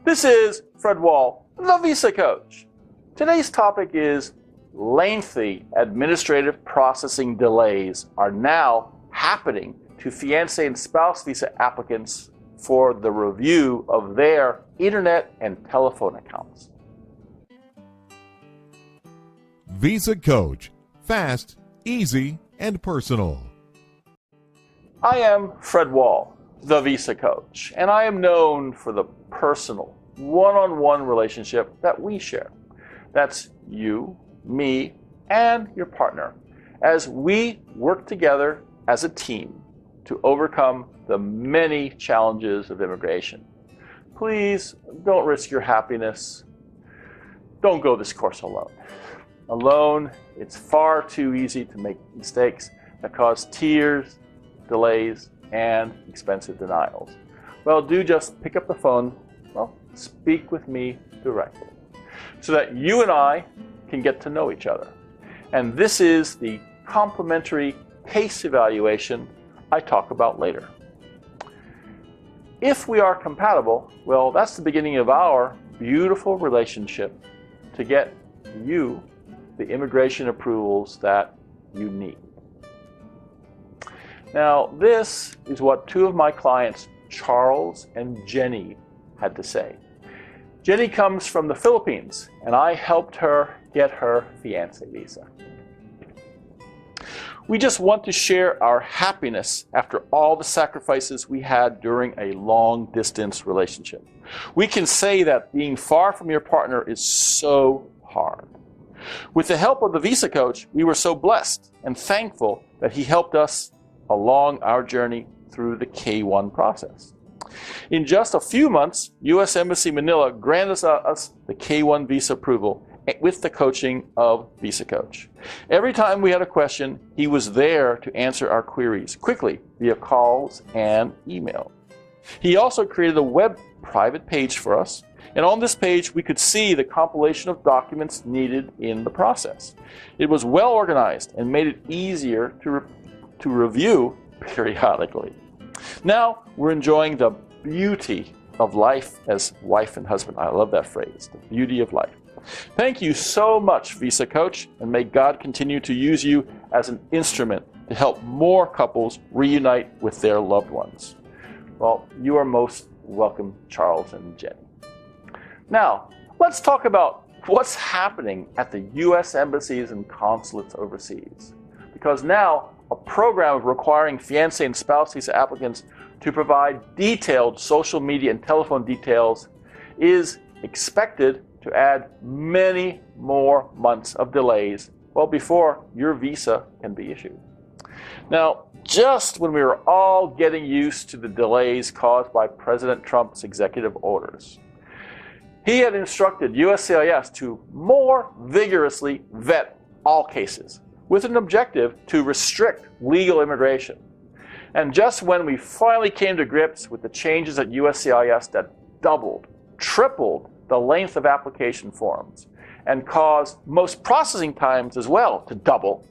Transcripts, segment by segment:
This is Fred Wall, the Visa Coach. Today's topic is lengthy administrative processing delays are now happening to fiancé and spouse visa applicants for the review of their internet and telephone accounts. VisaCoach. Fast, easy, and personal. I am Fred Wall, the Visa Coach, and I am known for the personal, one-on-one relationship that we share. That's you, me, and your partner, as we work together as a team to overcome the many challenges of immigration. Please don't risk your happiness. Don't go this course alone. Alone, it's far too easy to make mistakes that cause tears, delays, and expensive denials. Well, do just pick up the phone, speak with me directly, so that you and I can get to know each other. And this is the complimentary case evaluation I talk about later. If we are compatible, well, that's the beginning of our beautiful relationship to get you the immigration approvals that you need. Now, this is what two of my clients, Charles and Jenny, had to say. Jenny comes from the Philippines, and I helped her get her fiance visa. We just want to share our happiness after all the sacrifices we had during a long-distance relationship. We can say that being far from your partner is so hard. With the help of the Visa Coach, we were so blessed and thankful that he helped us along our journey through the K-1 process. In just a few months, U.S. Embassy Manila granted us the K-1 visa approval with the coaching of Visa Coach. Every time we had a question, he was there to answer our queries quickly via calls and email. He also created a web private page for us, and on this page we could see the compilation of documents needed in the process. It was well organized and made it easier to review periodically. Now we're enjoying the beauty of life as wife and husband. I love that phrase, the beauty of life. Thank you so much, Visa Coach, and may God continue to use you as an instrument to help more couples reunite with their loved ones. Well, you are most welcome, Charles and Jenny. Now, let's talk about what's happening at the U.S. embassies and consulates overseas. Because now, a program requiring fiancé and spouse visa applicants to provide detailed social media and telephone details is expected to add many more months of delays before your visa can be issued. Now, just when we were all getting used to the delays caused by President Trump's executive orders, he had instructed USCIS to more vigorously vet all cases with an objective to restrict legal immigration. And just when we finally came to grips with the changes at USCIS that doubled, tripled the length of application forms and caused most processing times as well to double,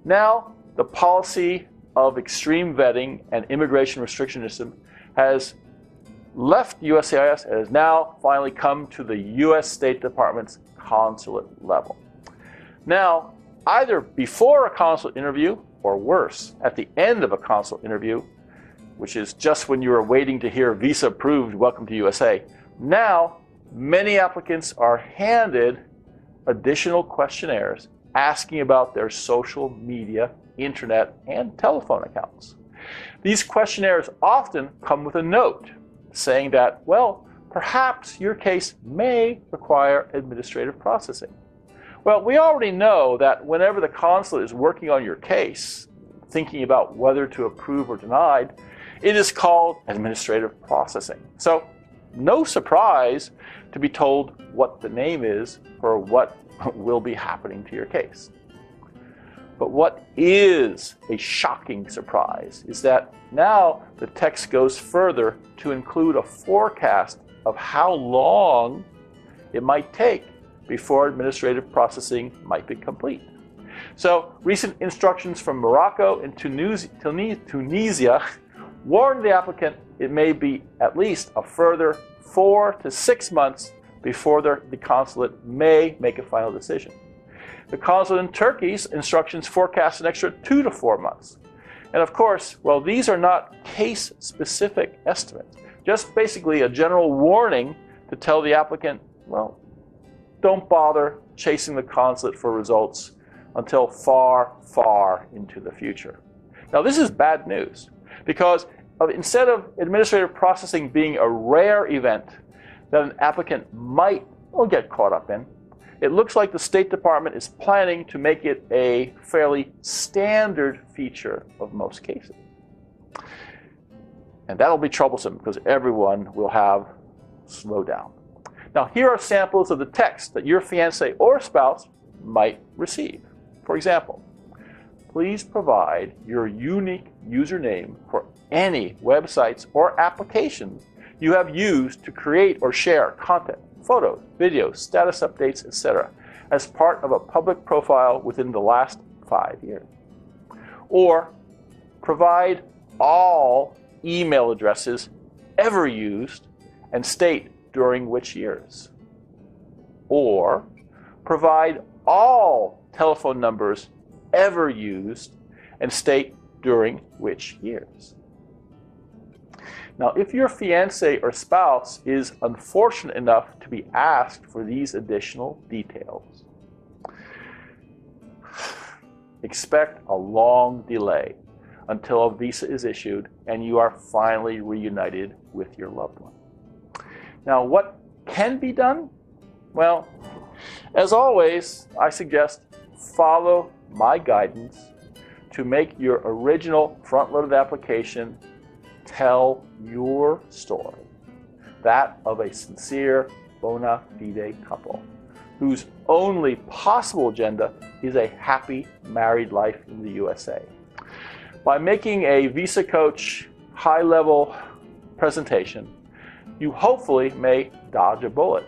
now the policy of extreme vetting and immigration restrictionism has left USCIS and has now finally come to the U.S. State Department's consulate level. Now, either before a consulate interview or worse, at the end of a consulate interview, which is just when you are waiting to hear visa approved, welcome to USA, now many applicants are handed additional questionnaires asking about their social media, internet, and telephone accounts. These questionnaires often come with a note saying that, perhaps your case may require administrative processing. Well, we already know that whenever the consulate is working on your case, thinking about whether to approve or deny, it is called administrative processing. So, no surprise to be told what the name is or what will be happening to your case. But what is a shocking surprise is that now the text goes further to include a forecast of how long it might take before administrative processing might be complete. So recent instructions from Morocco and Tunisia warned the applicant it may be at least a further 4 to 6 months before the consulate may make a final decision. The consulate in Turkey's instructions forecast an extra 2 to 4 months. And of course, well, these are not case-specific estimates, just basically a general warning to tell the applicant, well, don't bother chasing the consulate for results until far, far into the future. Now, this is bad news because instead of administrative processing being a rare event that an applicant might get caught up in, it looks like the State Department is planning to make it a fairly standard feature of most cases. And that'll be troublesome because everyone will have slow down. Now, here are samples of the text that your fiancé or spouse might receive. For example, please provide your unique username for any websites or applications you have used to create or share content, photos, videos, status updates, etc., as part of a public profile within the last 5 years. Or provide all email addresses ever used and state during which years. Or provide all telephone numbers ever used and state during which years. Now, if your fiancé or spouse is unfortunate enough to be asked for these additional details, expect a long delay until a visa is issued and you are finally reunited with your loved one. Now, what can be done? Well, as always, I suggest follow my guidance to make your original front-loaded application tell your story, that of a sincere, bona fide couple whose only possible agenda is a happy married life in the USA. By making a VisaCoach high-level presentation, you hopefully may dodge a bullet,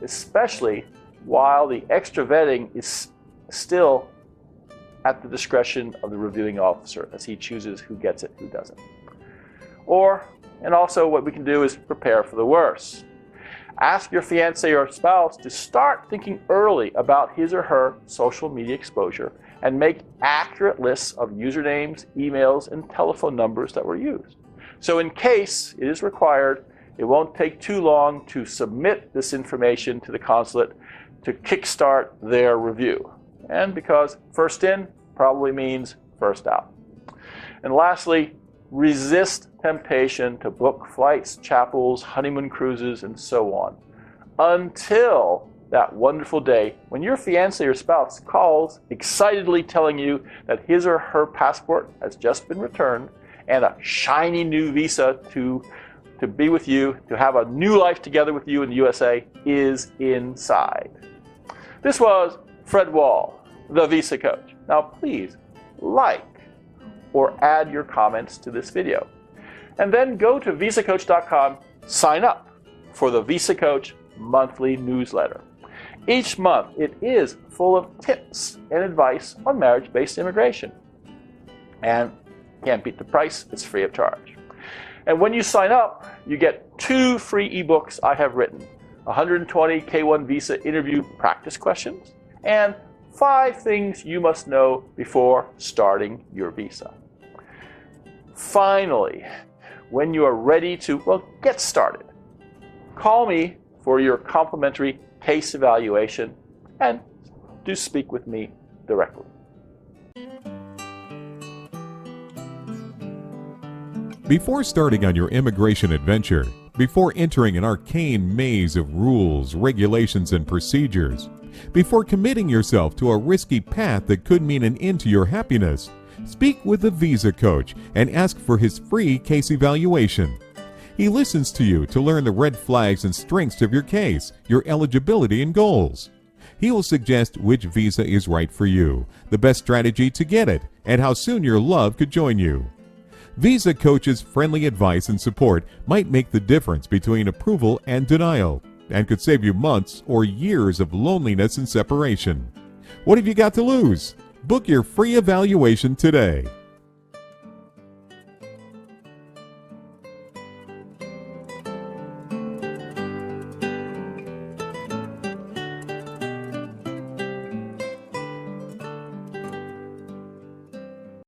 especially while the extra vetting is still at the discretion of the reviewing officer as he chooses who gets it, who doesn't. And also what we can do is prepare for the worst. Ask your fiancé or spouse to start thinking early about his or her social media exposure and make accurate lists of usernames, emails, and telephone numbers that were used. So in case it is required, it won't take too long to submit this information to the consulate to kickstart their review. And because first in probably means first out. And lastly, resist temptation to book flights, chapels, honeymoon cruises, and so on, until that wonderful day when your fiancé or spouse calls excitedly telling you that his or her passport has just been returned and a shiny new visa to be with you, to have a new life together with you in the USA is inside. This was Fred Wall, the VisaCoach. Now please like or add your comments to this video. And then go to VisaCoach.com, sign up for the VisaCoach monthly newsletter. Each month it is full of tips and advice on marriage-based immigration. And can't beat the price, it's free of charge. And when you sign up, you get 2 free ebooks I have written, 120 K1 visa interview practice questions, and 5 things you must know before starting your visa. Finally, when you are ready to, get started, call me for your complimentary case evaluation and do speak with me directly. Before starting on your immigration adventure, before entering an arcane maze of rules, regulations, and procedures, before committing yourself to a risky path that could mean an end to your happiness, speak with a VisaCoach and ask for his free case evaluation. He listens to you to learn the red flags and strengths of your case, your eligibility and goals. He will suggest which visa is right for you, the best strategy to get it, and how soon your love could join you. VisaCoach's friendly advice and support might make the difference between approval and denial, and could save you months or years of loneliness and separation. What have you got to lose? Book your free evaluation today.